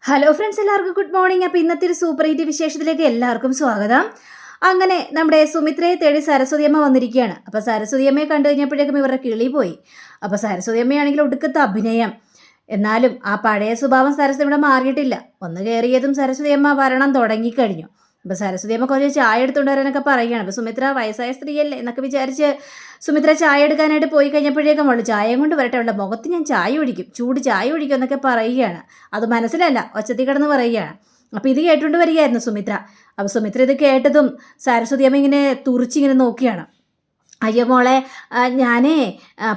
Hello friends, എല്ലാവർക്കും good morning. അപ്പോൾ ഇന്നത്തെ ഒരു സൂപ്പർ ഹിറ്റ് വിശേഷത്തിലേക്ക് എല്ലാവർക്കും സ്വാഗതം. അങ്ങനെ നമ്മുടെ സുമിത്രയെ തേടി സരസ്വതി അമ്മ വന്നിരിക്കുകയാണ്. അപ്പോൾ സരസ്വതി അമ്മയെ കണ്ടു കഴിഞ്ഞപ്പോഴേക്കും ഇവരുടെ കിളി പോയി. അപ്പോൾ സരസ്വതി അമ്മയാണെങ്കിൽ ഒടുക്കത്തെ അഭിനയം. എന്നാലും ആ പഴയ സ്വഭാവം സരസ്വതിയുടെ മാറിയിട്ടില്ല. ഒന്ന് കയറിയതും സരസ്വതി അമ്മ ഭരണം തുടങ്ങിക്കഴിഞ്ഞു. അപ്പോൾ സരസ്വതി അമ്മ കുറച്ച് ചായ എടുത്തുകൊണ്ട് വരാനൊക്കെ പറയുകയാണ്. അപ്പോൾ സുമിത്ര വയസ്സായ സ്ത്രീയല്ലേ എന്നൊക്കെ വിചാരിച്ച് സുമിത്ര ചായ എടുക്കാനായിട്ട് പോയി കഴിഞ്ഞപ്പോഴേക്കും അവൾ ചായയും കൊണ്ട് വരട്ടെ, അവളുടെ മുഖത്ത് ഞാൻ ചായ ഒഴിക്കും, ചൂട് ചായ ഒഴിക്കും എന്നൊക്കെ പറയുകയാണ്. അത് മനസ്സിലല്ല, ഒച്ചത്തിൽ കിടന്ന് പറയുകയാണ്. അപ്പോൾ ഇത് കേട്ടുകൊണ്ട് വരികയായിരുന്നു സുമിത്ര. അപ്പോൾ സുമിത്ര ഇത് കേട്ടതും സരസ്വതി അമ്മ ഇങ്ങനെ തുറിച്ചിങ്ങനെ നോക്കിയാണ്. അയ്യോ മോളെ, ഞാനേ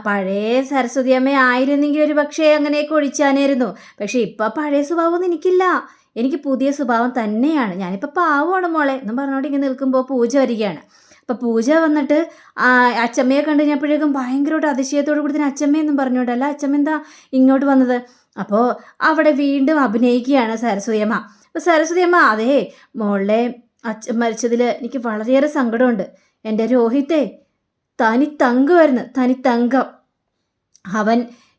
പഴയ സരസ്വതി അമ്മ ആയിരുന്നെങ്കിൽ ഒരു പക്ഷേ അങ്ങനെയൊക്കെ ഒഴിച്ചാനായിരുന്നു. പക്ഷേ ഇപ്പം പഴയ സ്വഭാവമൊന്നും എനിക്കില്ല, എനിക്ക് പുതിയ സ്വഭാവം തന്നെയാണ്, ഞാനിപ്പോൾ പാവമാണ് മോളെ എന്നും പറഞ്ഞുകൊണ്ട് ഇങ്ങനെ നിൽക്കുമ്പോൾ പൂജ വരികയാണ്. അപ്പോൾ പൂജ വന്നിട്ട് അച്ചമ്മയെ കണ്ടു കഴിഞ്ഞപ്പോഴേക്കും ഭയങ്കരമായിട്ട് അതിശയത്തോട് കൂടി തന്നെ അച്ചമ്മയെന്നും പറഞ്ഞോണ്ടല്ല, അച്ചമ്മ എന്താ ഇങ്ങോട്ട് വന്നത്? അപ്പോൾ അവിടെ വീണ്ടും അഭിനയിക്കുകയാണ് സരസ്വതി അമ്മ. അപ്പോൾ സരസ്വതി അമ്മ, അതേ മോളെ അച്ഛൻ മരിച്ചതിൽ എനിക്ക് വളരെയേറെ സങ്കടമുണ്ട്. എൻ്റെ രോഹിത്തെ തനി തങ്കമായിരുന്നു, തനി തങ്കം. അവൻ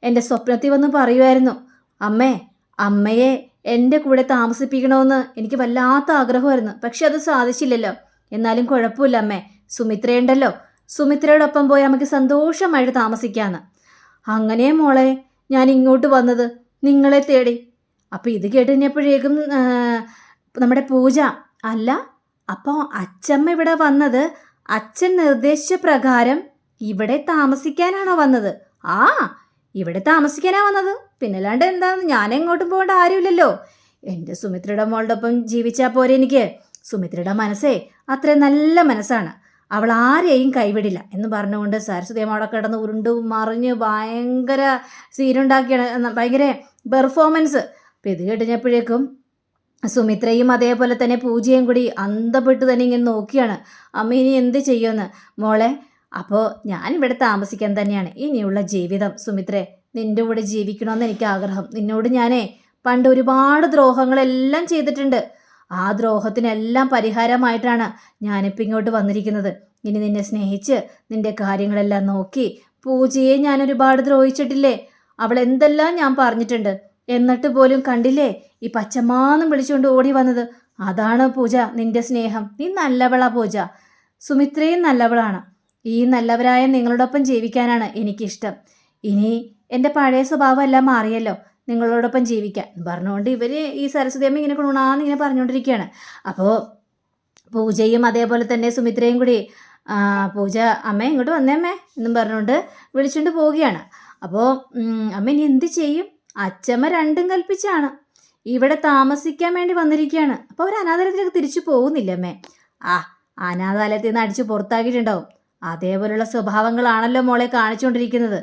എൻ്റെ സ്വപ്നത്തിൽ വന്ന് പറയുമായിരുന്നു, അമ്മയെ എൻ്റെ കൂടെ താമസിപ്പിക്കണമെന്ന് എനിക്ക് വല്ലാത്ത ആഗ്രഹമായിരുന്നു. പക്ഷെ അത് സാധിച്ചില്ലല്ലോ. എന്നാലും കുഴപ്പമില്ല അമ്മേ, സുമിത്രയുണ്ടല്ലോ, സുമിത്രയോടൊപ്പം പോയി നമുക്ക് സന്തോഷമായിട്ട് താമസിക്കാമെന്ന്. അങ്ങനെ മോളെ ഞാൻ ഇങ്ങോട്ട് വന്നത്, നിങ്ങളെ തേടി. അപ്പോൾ ഇത് കേട്ട് കഴിഞ്ഞപ്പോഴേക്കും നമ്മുടെ പൂജ, അല്ല അപ്പോൾ അച്ചമ്മ ഇവിടെ വന്നത് അച്ഛൻ നിർദ്ദേശിച്ച പ്രകാരം ഇവിടെ താമസിക്കാനാണോ വന്നത്? ആ, ഇവിടെ താമസിക്കാനാ വന്നത്, പിന്നല്ലാണ്ട് എന്താന്ന്, ഞാൻ എങ്ങോട്ടും പോകേണ്ട ആരുമില്ലല്ലോ. എൻ്റെ സുമിത്രയുടെ മോളുടെ ഒപ്പം ജീവിച്ചാൽ പോരെ എനിക്ക്. സുമിത്രയുടെ മനസ്സേ അത്ര നല്ല മനസ്സാണ്, അവൾ ആരെയും കൈവിടില്ല എന്ന് പറഞ്ഞുകൊണ്ട് സരസ്വതി അമ്മ അവിടെ കിടന്ന് ഉരുണ്ടു മറിഞ്ഞ് ഭയങ്കര സീനുണ്ടാക്കിയാണ്, ഭയങ്കര പെർഫോമൻസ്. അപ്പം ഇത് കഴിഞ്ഞപ്പോഴേക്കും സുമിത്രയും അതേപോലെ തന്നെ പൂജയും കൂടി അന്തപ്പെട്ട് തന്നെ ഇങ്ങനെ നോക്കിയാണ്. അമ്മ ഇനി എന്ത് ചെയ്യുമെന്ന്. മോളെ, അപ്പോൾ ഞാൻ ഇവിടെ താമസിക്കാൻ തന്നെയാണ് ഇനിയുള്ള ജീവിതം. സുമിത്രേ, നിൻ്റെ കൂടെ ജീവിക്കണമെന്ന് എനിക്ക് ആഗ്രഹം. നിന്നോട് ഞാനേ പണ്ട് ഒരുപാട് ദ്രോഹങ്ങളെല്ലാം ചെയ്തിട്ടുണ്ട്. ആ ദ്രോഹത്തിനെല്ലാം പരിഹാരമായിട്ടാണ് ഞാനിപ്പോൾ ഇങ്ങോട്ട് വന്നിരിക്കുന്നത്. ഇനി നിന്നെ സ്നേഹിച്ച് നിൻ്റെ കാര്യങ്ങളെല്ലാം നോക്കി. പൂജയെ ഞാൻ ഒരുപാട് ദ്രോഹിച്ചിട്ടില്ലേ? അവൾ എന്തെല്ലാം ഞാൻ പറഞ്ഞിട്ടുണ്ട്, എന്നിട്ട് പോലും കണ്ടില്ലേ ഈ പച്ചമാന്നും വിളിച്ചുകൊണ്ട് ഓടി വന്നത്. അതാണ് പൂജ നിൻ്റെ സ്നേഹം. നീ നല്ലവളാ പൂജ, സുമിത്രയും നല്ലവളാണ്. ഈ നല്ലവരായ നിങ്ങളോടൊപ്പം ജീവിക്കാനാണ് എനിക്കിഷ്ടം. ഇനി എൻ്റെ പഴയ സ്വഭാവം എല്ലാം മാറിയല്ലോ, നിങ്ങളോടൊപ്പം ജീവിക്കാൻ പറഞ്ഞുകൊണ്ട് ഇവർ ഈ സരസ്വതി അമ്മ ഇങ്ങനെ കൊണാന്ന് ഇങ്ങനെ പറഞ്ഞുകൊണ്ടിരിക്കുകയാണ്. അപ്പോൾ പൂജയും അതേപോലെ തന്നെ സുമിത്രയും കൂടി പൂജ, അമ്മ ഇങ്ങോട്ട് വന്നേ അമ്മേ എന്നും പറഞ്ഞുകൊണ്ട് വിളിച്ചുകൊണ്ട് പോവുകയാണ്. അപ്പോൾ അമ്മ ഇനി എന്ത് ചെയ്യും? അച്ചമ്മ രണ്ടും കൽപ്പിച്ചാണ് ഇവിടെ താമസിക്കാൻ വേണ്ടി വന്നിരിക്കുകയാണ്. അപ്പോൾ അവർ അനാഥാലയത്തിലേക്ക് തിരിച്ചു പോകുന്നില്ല അമ്മേ. അനാഥാലയത്തിൽ നിന്ന് അടിച്ച് പുറത്താക്കിയിട്ടുണ്ടാവും. അതേപോലുള്ള സ്വഭാവങ്ങളാണല്ലോ മോളെ കാണിച്ചുകൊണ്ടിരിക്കുന്നത്.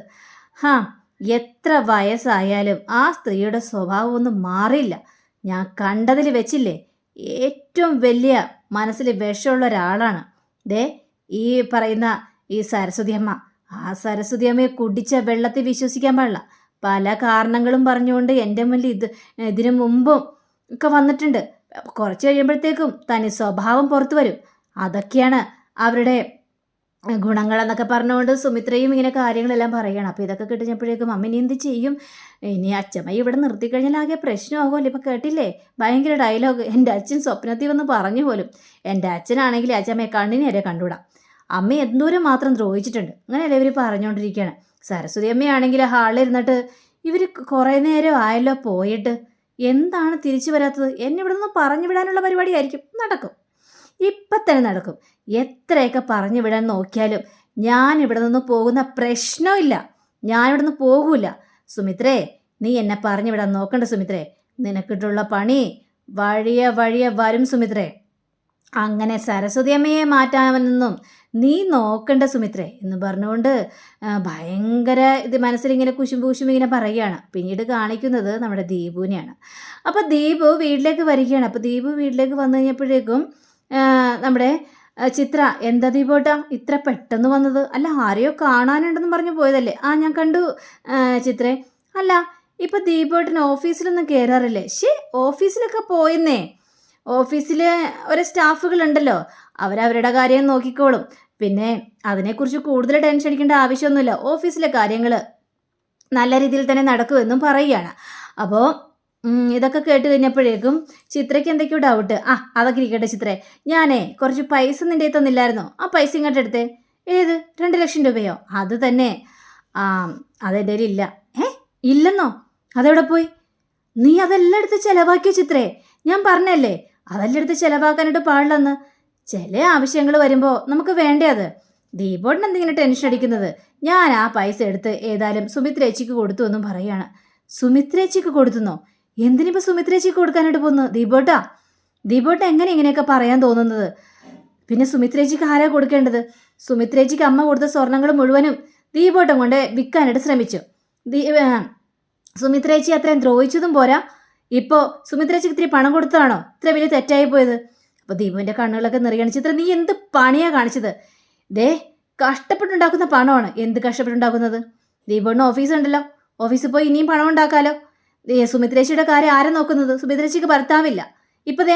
എത്ര വയസ്സായാലും ആ സ്ത്രീയുടെ സ്വഭാവം ഒന്നും മാറില്ല. ഞാൻ കണ്ടതിൽ വെച്ചില്ലേ, ഏറ്റവും വലിയ മനസ്സിൽ വിഷമുള്ള ഒരാളാണ് ഈ പറയുന്ന ഈ സരസ്വതി അമ്മ. ആ സരസ്വതി അമ്മയെ കുടിച്ച വെള്ളത്തിൽ വിശ്വസിക്കാൻ പാടില്ല. പല കാരണങ്ങളും പറഞ്ഞുകൊണ്ട് എൻ്റെ മുന്നിൽ ഇതിനു മുമ്പും ഒക്കെ വന്നിട്ടുണ്ട്. കുറച്ച് കഴിയുമ്പോഴത്തേക്കും തനി സ്വഭാവം പുറത്തു വരും. അതൊക്കെയാണ് അവരുടെ ഗുണങ്ങളെന്നൊക്കെ പറഞ്ഞുകൊണ്ട് സുമിത്രയും ഇങ്ങനെ കാര്യങ്ങളെല്ലാം പറയുകയാണ്. അപ്പോൾ ഇതൊക്കെ കിട്ടുമ്പോഴേക്കും അമ്മ ഇനി എന്ത് ചെയ്യും? ഇനി അച്ഛമ്മ ഇവിടെ നിർത്തിക്കഴിഞ്ഞാൽ ആകെ പ്രശ്നമാകുമല്ലോ. ഇപ്പോൾ കേട്ടില്ലേ ഭയങ്കര ഡയലോഗ്, എൻ്റെ അച്ഛൻ സ്വപ്നത്തിൽ വന്ന് പറഞ്ഞു പോലും. എൻ്റെ അച്ഛനാണെങ്കിൽ അച്ഛമ്മയെ കണ്ണിന് വരെ കണ്ടുകൂടാ. അമ്മ എന്തോരം മാത്രം ദ്രോഹിച്ചിട്ടുണ്ട്, അങ്ങനെയല്ലേ ഇവർ പറഞ്ഞുകൊണ്ടിരിക്കുകയാണ്. സരസ്വതി അമ്മയാണെങ്കിൽ ഹാളിൽ ഇരുന്നിട്ട്, ഇവർ കുറേ നേരം ആയല്ലോ പോയിട്ട്, എന്താണ് തിരിച്ചു വരാത്തത്? എന്നെ ഇവിടെ നിന്ന് പറഞ്ഞു വിടാനുള്ള പരിപാടിയായിരിക്കും. നടക്കും, ഇപ്പം തന്നെ നടക്കും. എത്രയൊക്കെ പറഞ്ഞു വിടാൻ നോക്കിയാലും ഞാൻ ഇവിടെ നിന്ന് പോകുന്ന പ്രശ്നമില്ല, ഞാനിവിടെ നിന്ന് പോകൂല. സുമിത്രേ, നീ എന്നെ പറഞ്ഞു വിടാൻ നോക്കണ്ട സുമിത്രേ, നിനക്കിട്ടുള്ള പണി വഴിയെ വരും സുമിത്രേ. അങ്ങനെ സരസ്വതി അമ്മയെ മാറ്റാമെന്നൊന്നും നീ നോക്കണ്ട സുമിത്രേ എന്ന് പറഞ്ഞുകൊണ്ട് ഭയങ്കര ഇത് മനസ്സിലിങ്ങനെ കുശുമ്പ് ഇങ്ങനെ പറയുകയാണ്. പിന്നീട് കാണിക്കുന്നത് നമ്മുടെ ദീപുവിനെയാണ്. അപ്പോൾ ദീപു വീട്ടിലേക്ക് വരികയാണ്. അപ്പോൾ ദീപു വീട്ടിലേക്ക് വന്നു കഴിഞ്ഞപ്പോഴേക്കും നമ്മുടെ ചിത്ര, എന്താ ദീപോട്ടാ ഇത്ര പെട്ടെന്ന് വന്നത്? അല്ല ആരെയോ കാണാനുണ്ടെന്ന് പറഞ്ഞു പോയതല്ലേ? ഞാൻ കണ്ടു ചിത്രേ. അല്ല ഇപ്പോൾ ദീപോട്ടിന് ഓഫീസിലൊന്നും കയറാറില്ലേ? ഓഫീസിലൊക്കെ പോയെന്നേ. ഓഫീസിൽ ഒരു സ്റ്റാഫുകളുണ്ടല്ലോ, അവരവരുടെ കാര്യം നോക്കിക്കോളും. പിന്നെ അതിനെക്കുറിച്ച് കൂടുതൽ ടെൻഷൻ അടിക്കേണ്ട ആവശ്യമൊന്നുമില്ല. ഓഫീസിലെ കാര്യങ്ങൾ നല്ല രീതിയിൽ തന്നെ നടക്കുമെന്നും പറയുകയാണ്. അപ്പോൾ ഇതൊക്കെ കേട്ട് കഴിഞ്ഞപ്പോഴേക്കും ചിത്രയ്ക്ക് എന്തൊക്കെയോ ഡൗട്ട്. അതൊക്കെ ഇരിക്കട്ടെ ചിത്രേ, ഞാനേ കുറച്ച് പൈസ നിൻ്റെ കയ്യിൽ തന്നില്ലായിരുന്നോ? ആ പൈസ ഇങ്ങോട്ട് എടുത്തേ. ഏത് 2,00,000 രൂപയോ? അത് തന്നെ. ആ, അതെൻ്റെ കയ്യിൽ ഇല്ല. ഇല്ലെന്നോ? അതെവിടെ പോയി? നീ അതെല്ലാം എടുത്ത് ചിലവാക്കിയോ ചിത്രേ? ഞാൻ പറഞ്ഞല്ലേ അതെല്ലാം എടുത്ത് ചിലവാക്കാനായിട്ട് പാടില്ലെന്ന്. ചില ആവശ്യങ്ങൾ വരുമ്പോൾ നമുക്ക് വേണ്ടേ അത്. ദീപോട്ടിന് എന്തെങ്കിലും ടെൻഷൻ അടിക്കുന്നത്? ഞാൻ ആ പൈസ എടുത്ത് ഏതായാലും സുമിത്രേച്ചിക്ക് കൊടുത്തു എന്നും പറയുകയാണ്. സുമിത്രേച്ചിക്ക് കൊടുത്തുന്നോ? എന്തിനിപ്പോൾ സുമിത്രേച്ചിക്ക് കൊടുക്കാനായിട്ട് പോകുന്നു? ദീപോട്ട് എങ്ങനെ ഇങ്ങനെയൊക്കെ പറയാൻ തോന്നുന്നത്? പിന്നെ സുമിത്രേച്ചിക്ക് ആരാ കൊടുക്കേണ്ടത്? സുമിത്രേച്ചിക്ക് അമ്മ കൊടുത്ത സ്വർണ്ണങ്ങൾ മുഴുവനും ദീപോട്ടം കൊണ്ട് വിൽക്കാനായിട്ട് ശ്രമിച്ചു. സുമിത്രേച്ചി അത്രയും ദ്രോഹിച്ചതും പോരാ, ഇപ്പോൾ സുമിത്രേച്ചിക്ക് ഇത്തിരി പണം കൊടുത്തതാണോ ഇത്ര വലിയ തെറ്റായി പോയത്? അപ്പോൾ ദീപുവിൻ്റെ കണ്ണുകളൊക്കെ നിറയാണ്. ചിത്ര, നീ എന്ത് പണിയാ കാണിച്ചത്? കഷ്ടപ്പെട്ടുണ്ടാക്കുന്ന പണമാണ്. എന്ത് കഷ്ടപ്പെട്ടുണ്ടാക്കുന്നത്? ദീപുവിന് ഓഫീസുണ്ടല്ലോ, ഓഫീസിൽ പോയി ഇനിയും പണം ഉണ്ടാക്കാലോ. സുമിത്രേച്ചിയുടെ കാര്യം ആരെ നോക്കുന്നത്? സുമിത്രേച്ചിക്ക് ഭർത്താവില്ല, ഇപ്പം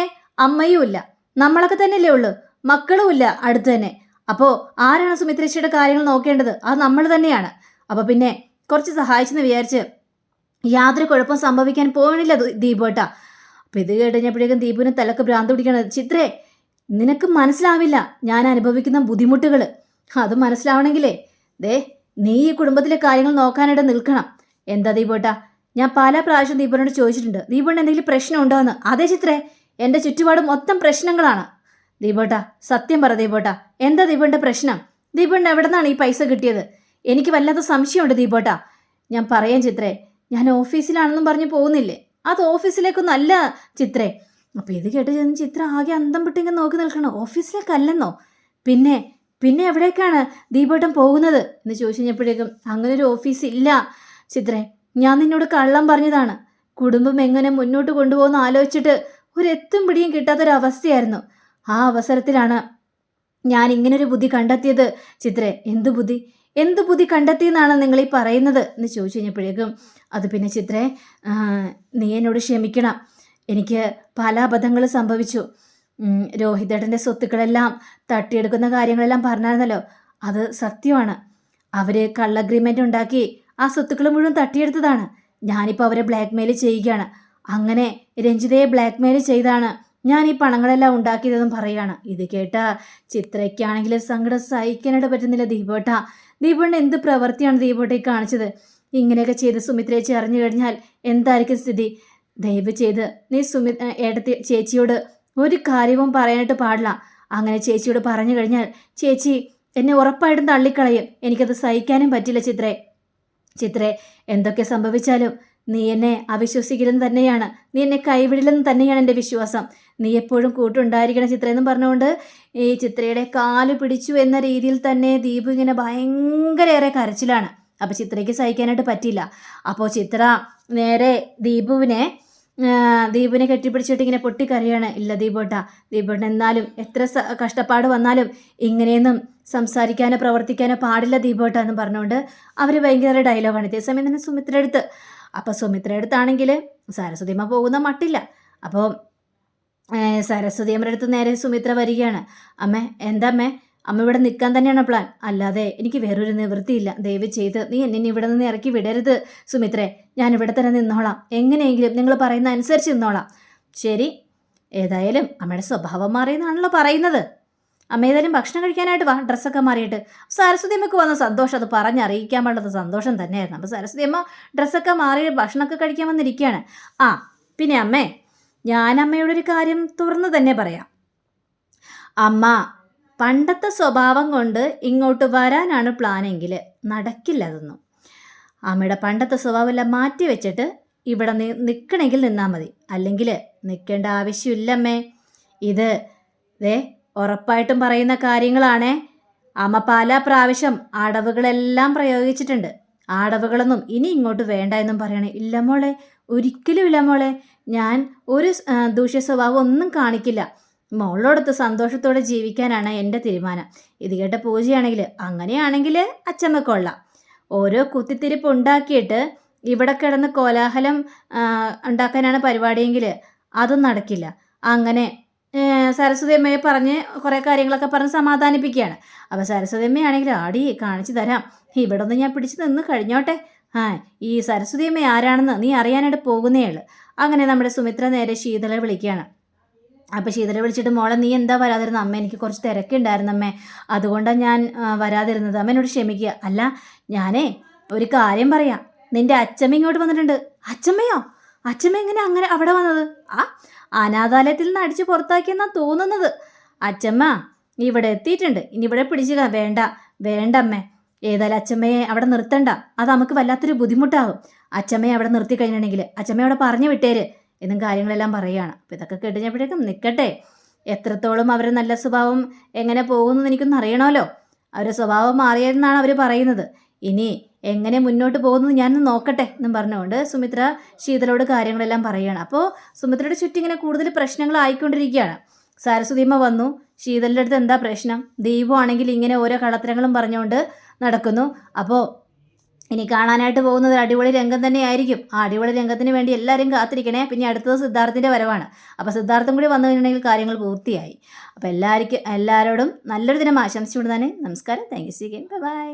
അമ്മയും ഇല്ല, നമ്മളൊക്കെ തന്നെയല്ലേ ഉള്ളൂ, മക്കളും ഇല്ല അടുത്ത് തന്നെ. അപ്പോൾ ആരാണ് സുമിത്രേച്ചിയുടെ കാര്യങ്ങൾ നോക്കേണ്ടത്? അത് നമ്മൾ തന്നെയാണ്. അപ്പോൾ പിന്നെ കുറച്ച് സഹായിച്ചെന്ന് വിചാരിച്ച് യാതൊരു കുഴപ്പം സംഭവിക്കാൻ പോകണില്ല ദീപോട്ടാ. അപ്പം ഇത് കേട്ടുകഴിഞ്ഞപ്പോഴേക്കും ദീപുവിന് തലക്ക് ഭ്രാന്ത് പിടിക്കണത്. ചിത്രേ, നിനക്ക് മനസ്സിലാവില്ല ഞാൻ അനുഭവിക്കുന്ന ബുദ്ധിമുട്ടുകൾ. അത് മനസ്സിലാവണമെങ്കിലേ നീ ഈ കുടുംബത്തിലെ കാര്യങ്ങൾ നോക്കാനായിട്ട് നിൽക്കണം. എന്താ ദീപോട്ടാ, ഞാൻ പല പ്രാവശ്യം ദീപനോട് ചോദിച്ചിട്ടുണ്ട്, ദീപന് എന്തെങ്കിലും പ്രശ്നം ഉണ്ടോ എന്ന്. അതേ ചിത്രേ, എൻ്റെ ചുറ്റുപാട് മൊത്തം പ്രശ്നങ്ങളാണ്. ദീപോട്ടാ, സത്യം പറ ദീപോട്ടാ, എന്താ ദീപന്റെ പ്രശ്നം? ദീപന് എവിടെ നിന്നാണ് ഈ പൈസ കിട്ടിയത്? എനിക്ക് വല്ലാത്ത സംശയമുണ്ട് ദീപോട്ടാ. ഞാൻ പറയാം ചിത്രേ, ഞാൻ ഓഫീസിലാണെന്നും പറഞ്ഞ് പോകുന്നില്ലേ, അത് ഓഫീസിലേക്കൊന്നും അല്ല ചിത്രേ. അപ്പോൾ ഇത് കേട്ട് ചെന്ന് ചിത്ര ആകെ അന്തം വിട്ടിങ്ങനെ നോക്കി നിൽക്കണം. ഓഫീസിലേക്കല്ലെന്നോ? പിന്നെ പിന്നെ എവിടേക്കാണ് ദീപോട്ടം പോകുന്നത് എന്ന് ചോദിച്ചു കഴിഞ്ഞപ്പോഴേക്കും അങ്ങനൊരു ഓഫീസ് ഇല്ല ചിത്രേ, ഞാൻ നിന്നോട് കള്ളം പറഞ്ഞതാണ്. കുടുംബം എങ്ങനെ മുന്നോട്ട് കൊണ്ടുപോകുന്ന ആലോചിച്ചിട്ട് ഒരെത്തും പിടിയും കിട്ടാത്തൊരവസ്ഥയായിരുന്നു. ആ അവസരത്തിലാണ് ഞാൻ ഇങ്ങനൊരു ബുദ്ധി കണ്ടെത്തിയത് ചിത്രേ. എന്ത് ബുദ്ധി കണ്ടെത്തിയെന്നാണ് നിങ്ങൾ ഈ പറയുന്നത് എന്ന് ചോദിച്ചു കഴിഞ്ഞപ്പോഴേക്കും അത് പിന്നെ ചിത്രേ, നീ എന്നോട് ക്ഷമിക്കണം, എനിക്ക് പല അബദ്ധങ്ങൾ സംഭവിച്ചു. രോഹിതേട്ടൻ്റെ സ്വത്തുക്കളെല്ലാം തട്ടിയെടുക്കുന്ന കാര്യങ്ങളെല്ലാം പറഞ്ഞായിരുന്നല്ലോ, അത് സത്യമാണ്. അവർ കള്ള അഗ്രിമെൻ്റ് ഉണ്ടാക്കി ആ സ്വത്തുക്കൾ മുഴുവൻ തട്ടിയെടുത്തതാണ്. ഞാനിപ്പോൾ അവരെ ബ്ലാക്ക് മെയിൽ ചെയ്യുകയാണ്. അങ്ങനെ രഞ്ജിതയെ ബ്ലാക്ക് മെയിൽ ചെയ്താണ് ഞാൻ ഈ പണങ്ങളെല്ലാം ഉണ്ടാക്കിയതെന്നും പറയുകയാണ്. ഇത് കേട്ട ചിത്രയ്ക്കാണെങ്കിൽ സങ്കടം സഹിക്കാനായിട്ട് പറ്റുന്നില്ല. ദീപോട്ടിന് എന്ത് പ്രവൃത്തിയാണ് ദീപോട്ടെ കാണിച്ചത്? ഇങ്ങനെയൊക്കെ ചെയ്ത് സുമിത്രേച്ചി അറിഞ്ഞു കഴിഞ്ഞാൽ എന്തായിരിക്കും സ്ഥിതി? ദയവ് ചെയ്ത് നീ ചേച്ചിയോട് ഒരു കാര്യവും പറയാനായിട്ട് പാടില്ല. അങ്ങനെ ചേച്ചിയോട് പറഞ്ഞു കഴിഞ്ഞാൽ ചേച്ചി എന്നെ ഉറപ്പായിട്ടും തള്ളിക്കളയും. എനിക്കത് സഹിക്കാനും പറ്റില്ല ചിത്രേ, എന്തൊക്കെ സംഭവിച്ചാലും നീ എന്നെ അവിശ്വസിക്കില്ലെന്ന് തന്നെയാണ്, നീ എന്നെ കൈവിടില്ലെന്ന് തന്നെയാണ് എൻ്റെ വിശ്വാസം. നീ എപ്പോഴും കൂട്ടുണ്ടായിരിക്കണം ചിത്ര എന്നും പറഞ്ഞുകൊണ്ട് ഈ ചിത്രയുടെ കാല് പിടിച്ചു എന്ന രീതിയിൽ തന്നെ ദീപു ഇങ്ങനെ ഭയങ്കരയേറെ കരച്ചിലാണ്. അപ്പോൾ ചിത്രയ്ക്ക് സഹിക്കാനായിട്ട് പറ്റില്ല. അപ്പോൾ ചിത്ര നേരെ ദീപുവിനെ കെട്ടിപ്പിടിച്ചിട്ട് ഇങ്ങനെ പൊട്ടിക്കറിയാണ്. ഇല്ല ദീപോട്ടൻ എന്നാലും എത്ര കഷ്ടപ്പാട് വന്നാലും ഇങ്ങനെയൊന്നും സംസാരിക്കാനോ പ്രവർത്തിക്കാനോ പാടില്ല ദീപോട്ട എന്ന് പറഞ്ഞുകൊണ്ട് അവർ ഭയങ്കര ഡയലോഗാണ്. ഇതേസമയം തന്നെ സുമിത്രയുടെ അടുത്താണെങ്കിൽ സരസ്വതിയമ്മ പോകുന്ന മട്ടില്ല. അപ്പോൾ സരസ്വതിയമ്മയുടെ അടുത്ത് നേരെ സുമിത്ര വരികയാണ്. എന്താ അമ്മ ഇവിടെ നിൽക്കാൻ തന്നെയാണ് പ്ലാൻ, അല്ലാതെ എനിക്ക് വേറൊരു നിവൃത്തിയില്ല. ദയവ് ചെയ്ത് നീ എന്നെ ഇവിടെ നിന്ന് ഇറക്കി വിടരുത് സുമിത്രേ, ഞാൻ ഇവിടെ തന്നെ നിന്നോളാം, എങ്ങനെയെങ്കിലും നിങ്ങൾ പറയുന്ന അനുസരിച്ച് നിന്നോളാം. ശരി, ഏതായാലും അമ്മയുടെ സ്വഭാവം മാറിയെന്നാണല്ലോ പറയുന്നത്. അമ്മ ഏതായാലും ഭക്ഷണം കഴിക്കാനായിട്ട് വാ, ഡ്രസ്സൊക്കെ മാറിയിട്ട്. സരസ്വതി അമ്മയ്ക്ക് വന്ന സന്തോഷം അത് പറഞ്ഞറിയിക്കാൻ പാടുള്ള സന്തോഷം തന്നെയായിരുന്നു. അപ്പോൾ സരസ്വതി അമ്മ ഡ്രസ്സൊക്കെ മാറി ഭക്ഷണമൊക്കെ കഴിക്കാൻ വന്നിരിക്കുകയാണ്. പിന്നെ അമ്മേ, ഞാൻ അമ്മയോടൊരു കാര്യം തുറന്ന് തന്നെ പറയാം. അമ്മ പണ്ടത്തെ സ്വഭാവം കൊണ്ട് ഇങ്ങോട്ട് വരാനാണ് പ്ലാനെങ്കിൽ നടക്കില്ല അതൊന്നും. അമ്മയുടെ പണ്ടത്തെ സ്വഭാവമെല്ലാം മാറ്റി വെച്ചിട്ട് ഇവിടെ നിൽക്കണമെങ്കിൽ നിന്നാൽ മതി, അല്ലെങ്കിൽ നിൽക്കേണ്ട ആവശ്യമില്ലമ്മേ. ഇത് ഉറപ്പായിട്ടും പറയുന്ന കാര്യങ്ങളാണേ. അമ്മ പല പ്രാവശ്യം അടവുകളെല്ലാം പ്രയോഗിച്ചിട്ടുണ്ട്. അടവുകളൊന്നും ഇനി ഇങ്ങോട്ട് വേണ്ട എന്നും പറയണേ. ഇല്ല മോളെ, ഒരിക്കലും ഇല്ല മോളെ, ഞാൻ ഒരു ദൂഷ്യ സ്വഭാവം ഒന്നും കാണിക്കില്ല. മോളോടൊത്ത് സന്തോഷത്തോടെ ജീവിക്കാനാണ് എൻ്റെ തീരുമാനം. ഇത് കേട്ട പൂജയാണെങ്കിൽ അങ്ങനെയാണെങ്കിൽ അച്ചമ്മ കൊള്ളാം. ഓരോ കുത്തിത്തിരിപ്പ് ഉണ്ടാക്കിയിട്ട് ഇവിടെ കിടന്ന് കോലാഹലം ഉണ്ടാക്കാനാണ് പരിപാടിയെങ്കിൽ അതും നടക്കില്ല. അങ്ങനെ സരസ്വതി അമ്മയെ പറഞ്ഞ് കുറേ കാര്യങ്ങളൊക്കെ പറഞ്ഞ് സമാധാനിപ്പിക്കുകയാണ്. അപ്പോൾ സരസ്വതി അമ്മയാണെങ്കിൽ ആടി കാണിച്ചു തരാം, ഇവിടെ ഒന്ന് ഞാൻ പിടിച്ച് നിന്ന് കഴിഞ്ഞോട്ടെ. ഈ സരസ്വതി അമ്മ ആരാണെന്ന് നീ അറിയാനായിട്ട് പോകുന്നേ ഉള്ളൂ. അങ്ങനെ നമ്മുടെ സുമിത്ര നേരെ ശീതളെ വിളിക്കുകയാണ്. അപ്പോൾ ശീതള വിളിച്ചിട്ട് മോളെ നീ എന്താ വരാതിരുന്നത്? അമ്മ എനിക്ക് കുറച്ച് തിരക്കുണ്ടായിരുന്നു അമ്മേ, അതുകൊണ്ടാണ് ഞാൻ വരാതിരുന്നത്, അമ്മ എന്നോട് ക്ഷമിക്കുക. അല്ല ഞാനേ ഒരു കാര്യം പറയാം, നിന്റെ അച്ഛമ്മ ഇങ്ങോട്ട് വന്നിട്ടുണ്ട്. അച്ഛമ്മയോ? അച്ഛമ്മ എങ്ങനെ അങ്ങനെ അവിടെ വന്നത്? അനാഥാലയത്തിൽ നിന്ന് അടിച്ച് പുറത്താക്കിയെന്നാണ് തോന്നുന്നത്. അച്ഛമ്മ ഇവിടെ എത്തിയിട്ടുണ്ട്, ഇനി ഇവിടെ പിടിച്ചു വേണ്ട വേണ്ട അമ്മേ, ഏതായാലും അച്ഛമ്മയെ അവിടെ നിർത്തണ്ട, അത് നമുക്ക് വല്ലാത്തൊരു ബുദ്ധിമുട്ടാകും. അച്ഛമ്മയെ അവിടെ നിർത്തി കഴിഞ്ഞിട്ടുണ്ടെങ്കിൽ അച്ഛമ്മയെ അവിടെ പറഞ്ഞു വിട്ടേര് എന്നും കാര്യങ്ങളെല്ലാം പറയുകയാണ്. അപ്പോൾ ഇതൊക്കെ കേട്ടുകഴിഞ്ഞപ്പോഴേക്കും നിൽക്കട്ടെ, എത്രത്തോളം അവരുടെ നല്ല സ്വഭാവം എങ്ങനെ പോകുമെന്ന് എനിക്കൊന്ന് അറിയണമല്ലോ. അവരുടെ സ്വഭാവം മാറിയെന്നാണ് അവർ പറയുന്നത്. ഇനി എങ്ങനെ മുന്നോട്ട് പോകുന്നത് ഞാനൊന്ന് നോക്കട്ടെ എന്നും പറഞ്ഞുകൊണ്ട് സുമിത്ര ശീതളോട് കാര്യങ്ങളെല്ലാം പറയുകയാണ്. അപ്പോൾ സുമിത്രയുടെ ചുറ്റും ഇങ്ങനെ കൂടുതൽ പ്രശ്നങ്ങളായിക്കൊണ്ടിരിക്കുകയാണ്. സരസ്വതിയമ്മ വന്നു. ശീതളിൻ്റെ അടുത്ത് എന്താ പ്രശ്നം? ദീപമാണെങ്കിൽ ഇങ്ങനെ ഓരോ കള്ളത്തരങ്ങളും പറഞ്ഞുകൊണ്ട് നടക്കുന്നു. അപ്പോൾ ഇനി കാണാനായിട്ട് പോകുന്നത് ഒരു അടിപൊളി രംഗം തന്നെയായിരിക്കും. ആ അടിപൊളി രംഗത്തിന് വേണ്ടി എല്ലാവരും കാത്തിരിക്കണേ. പിന്നെ അടുത്തത് സിദ്ധാർത്ഥിൻ്റെ വരവാണ്. അപ്പോൾ സിദ്ധാർത്ഥം കൂടി വന്നു കഴിഞ്ഞിട്ടുണ്ടെങ്കിൽ കാര്യങ്ങൾ പൂർത്തിയായി. അപ്പോൾ എല്ലാവരോടും നല്ലൊരു ദിനം ആശംസിച്ചുകൊണ്ട് തന്നെ നമസ്കാരം. Thank you. See again. By.